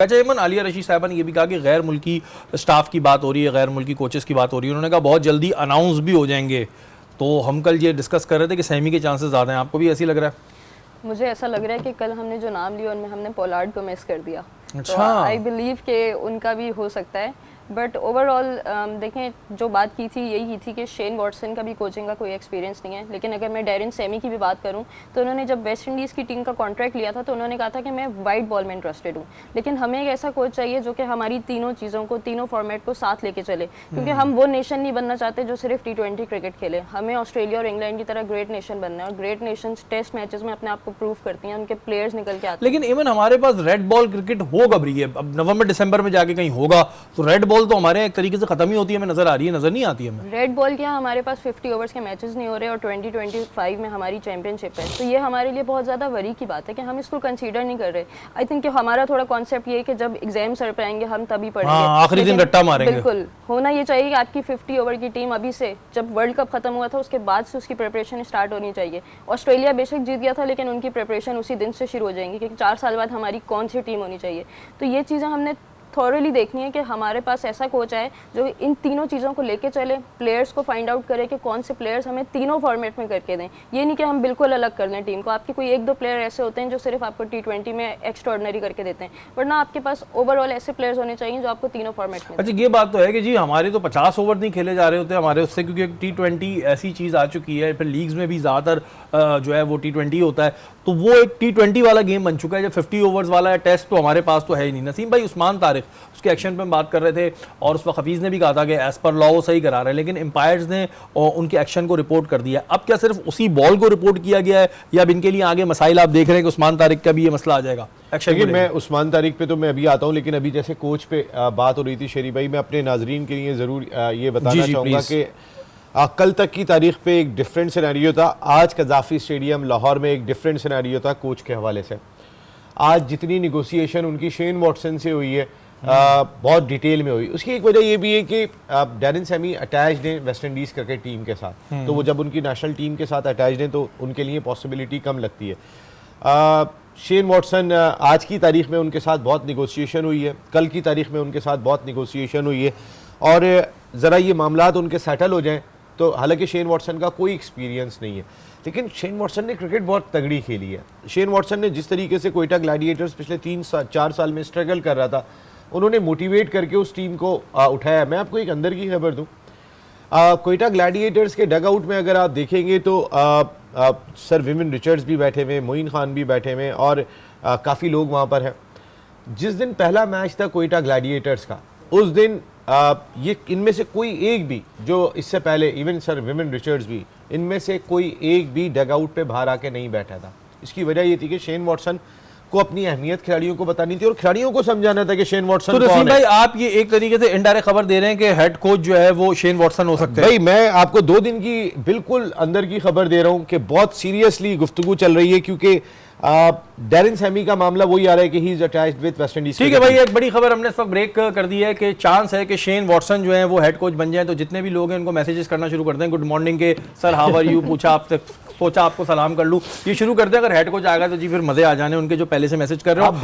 Chairman Alia Rashid साहबा ने यह भी कहा कि गैर मुल्की स्टाफ की बात हो रही है, गैर मुल्की कोचेस की बात हो रही है। उन्होंने कहा बहुत जल्दी अनाउंस भी हो जाएंगे। तो हम कल ये डिस्कस कर रहे थे कि सेमी के चांसेस ज़्यादा हैं। आपको भी ऐसी लग रहा है? मुझे ऐसा लग रहा है कि कल हमने जो नाम लिया उनमें हमने पोलार्ड को मिस कर दिया। अच्छा। तो आई बिलीव कि उनका भी हो सकता है, बट ओवरऑल देखें जो बात की थी यही की थी कि शेन वॉटसन का भी कोचिंग का कोई एक्सपीरियंस नहीं है। लेकिन अगर मैं डैरेन सेमी की भी बात करूं तो उन्होंने जब वेस्ट इंडीज़ की टीम का कॉन्ट्रैक्ट लिया था तो उन्होंने कहा था कि मैं वाइट बॉल में इंटरेस्टेड हूं। लेकिन हमें एक ऐसा कोच चाहिए जो कि हमारी तीनों चीज़ों को, तीनों फॉर्मेट को साथ लेके चले, क्योंकि हम वो नेशन नहीं बनना चाहते जो सिर्फ T20 क्रिकेट खेले। हमें ऑस्ट्रेलिया और इंग्लैंड की तरह ग्रेट नेशन बनना है, और ग्रेट नेशन टेस्ट मैचेस में अपने आप को प्रूव करती हैं, उनके प्लेयर्स निकल के आते हैं। लेकिन इवन हमारे पास रेड बॉल क्रिकेट हो कब रही है? अब नवंबर दिसंबर में जाके कहीं होगा तो रेड बॉल तो हमारे एक तरीके से खत्म ही होती है, हमें नजर आ रही है, नजर नहीं आती है हमें। रेड बॉल क्या, हमारे पास 50 ओवर्स के मैचेस नहीं हो रहे और 2025 में हमारी चैंपियनशिप है। तो ये हमारे लिए बहुत ज़्यादा वरी की बात है कि हम इसको कंसीडर नहीं कर रहे। आई थिंक कि हमारा थोड़ा कॉन्सेप्ट ये है कि जब एग्जाम सर पे आएंगे हम तभी पढ़ेंगे। आखिरी दिन रट्टा मारेंगे। बिल्कुल होना ये चाहिए कि आपकी 50 ओवर की टीम अभी से, जब वर्ल्ड कप खत्म हुआ था उसके बाद से उसकी प्रिपरेशन स्टार्ट होनी चाहिए। ऑस्ट्रेलिया बेशक जीत गया था लेकिन उनकी प्रिपरेशन उसी दिन से शुरू हो जाएंगी, क्योंकि 4 साल बाद हमारी कौन सी टीम होनी चाहिए। तो ये चीज़ें हमने थॉरली देखनी है कि हमारे पास ऐसा कोच आए जो इन तीनों चीज़ों को लेके चले, प्लेयर्स को फाइंड आउट करे कि कौन से प्लेयर्स हमें तीनों फॉर्मेट में करके दें। ये नहीं कि हम बिल्कुल अलग कर लें टीम को। आपके कोई एक दो प्लेयर ऐसे होते हैं जो सिर्फ आपको T20 में एक्स्ट्रॉर्डनरी करके देते हैं, वरना आपके पास ओवरऑल ऐसे प्लेयर्स होने चाहिए जो आपको तीनों फॉर्मेट में। अच्छा, ये बात तो है कि जी हमारे तो 50 ओवर नहीं खेले जा रहे होते हमारे उससे, क्योंकि T20 ऐसी चीज़ आ चुकी है। फिर लीग्स में भी ज़्यादातर जो है वो T20 होता है, तो वो एक T20 वाला गेम बन चुका है। जब 50 ओवर्स वाला है टेस्ट तो हमारे पास तो है ही नहीं। नसीम भाई, उस्मान तारिक उसके एक्शन पे हम बात कर रहे थे और उस वक्त हफीज़ ने भी कहा था कि एज पर लॉ वो सही करा रहे हैं, लेकिन एम्पायर्स ने उनके एक्शन को रिपोर्ट कर दिया। अब क्या सिर्फ उसी बॉल को रिपोर्ट किया गया है या अब इनके लिए आगे मसाइल आप देख रहे हैं कि उस्मान तारिक का भी ये मसला आ जाएगा एक्शन? मैं उस्मान तारिक पे तो मैं अभी आता हूँ, लेकिन अभी जैसे कोच पे बात हो रही थी शेरी भाई, मैं अपने नाजरीन के लिए ज़रूर ये बताना चाहूँगा कि कल तक की तारीख पे एक डिफरेंट सिनेरियो था। आज कज़ाफ़ी स्टेडियम लाहौर में एक डिफरेंट सिनेरियो था कोच के हवाले से। आज जितनी निगोसिएशन उनकी शेन वॉटसन से हुई है बहुत डिटेल में हुई। उसकी एक वजह ये भी है कि डैरेन सेमी अटैच्ड हैं वेस्ट इंडीज़ क्रिकेट टीम के साथ, तो वो जब उनकी नेशनल टीम के साथ अटैच्ड हैं तो उनके लिए पॉसिबिलिटी कम लगती है। शेन वॉटसन आज की तारीख में उनके साथ बहुत निगोसिएशन हुई है, कल की तारीख में उनके साथ बहुत निगोसिएशन हुई है, और ज़रा ये मामलात उनके सेटल हो जाएं तो, हालांकि शेन वॉटसन का कोई एक्सपीरियंस नहीं है, लेकिन शेन वॉटसन ने क्रिकेट बहुत तगड़ी खेली है। शेन वॉटसन ने जिस तरीके से कोयटा ग्लैडिएटर्स पिछले 3-4 साल में स्ट्रगल कर रहा था, उन्होंने मोटिवेट करके उस टीम को उठाया। मैं आपको एक अंदर की खबर दूं, कोयटा ग्लैडिएटर्स के डग आउट में अगर आप देखेंगे तो सर विविन रिचर्ड्स भी बैठे हुए, मोइन खान भी बैठे हुए, और काफ़ी लोग वहाँ पर हैं। जिस दिन पहला मैच था कोयटा ग्लैडिएटर्स का, उस दिन ये इनमें से कोई एक भी, जो इससे पहले इवन सर विविन रिचर्ड्स भी, इनमें से कोई एक भी डग आउट पे बाहर आके नहीं बैठा था। इसकी वजह ये थी कि शेन वॉटसन को अपनी अहमियत खिलाड़ियों को बतानी थी और खिलाड़ियों को समझाना था कि शेन वॉटसन तो नसीम भाई, आप ये एक तरीके से इनडायरेक्ट खबर दे रहे हैं कि हेड कोच जो है वो शेन वॉटसन हो सकते हैं। भाई मैं आपको 2 दिन की बिल्कुल अंदर की खबर दे रहा हूं कि बहुत सीरियसली गुफ्तगू चल रही है, क्योंकि डैरेन सेमी का मामला वही आ रहा है कि he is attached with West Indies. ठीक है भाई, एक बड़ी खबर हमने इस वक्त ब्रेक कर दी है कि चांस है कि शेन वॉटसन जो है वो हेड कोच बन जाए। तो जितने भी लोग हैं उनको मैसेजेस करना शुरू कर दें, गुड मॉर्निंग के सर, हाउ आर यू, पूछा आपसे, सोचा आपको सलाम कर लूँ, ये शुरू कर दें। अगर हेड कोच आएगा तो जी फिर मजे आ जाने उनके, जो पहले से मैसेज कर रहे हो।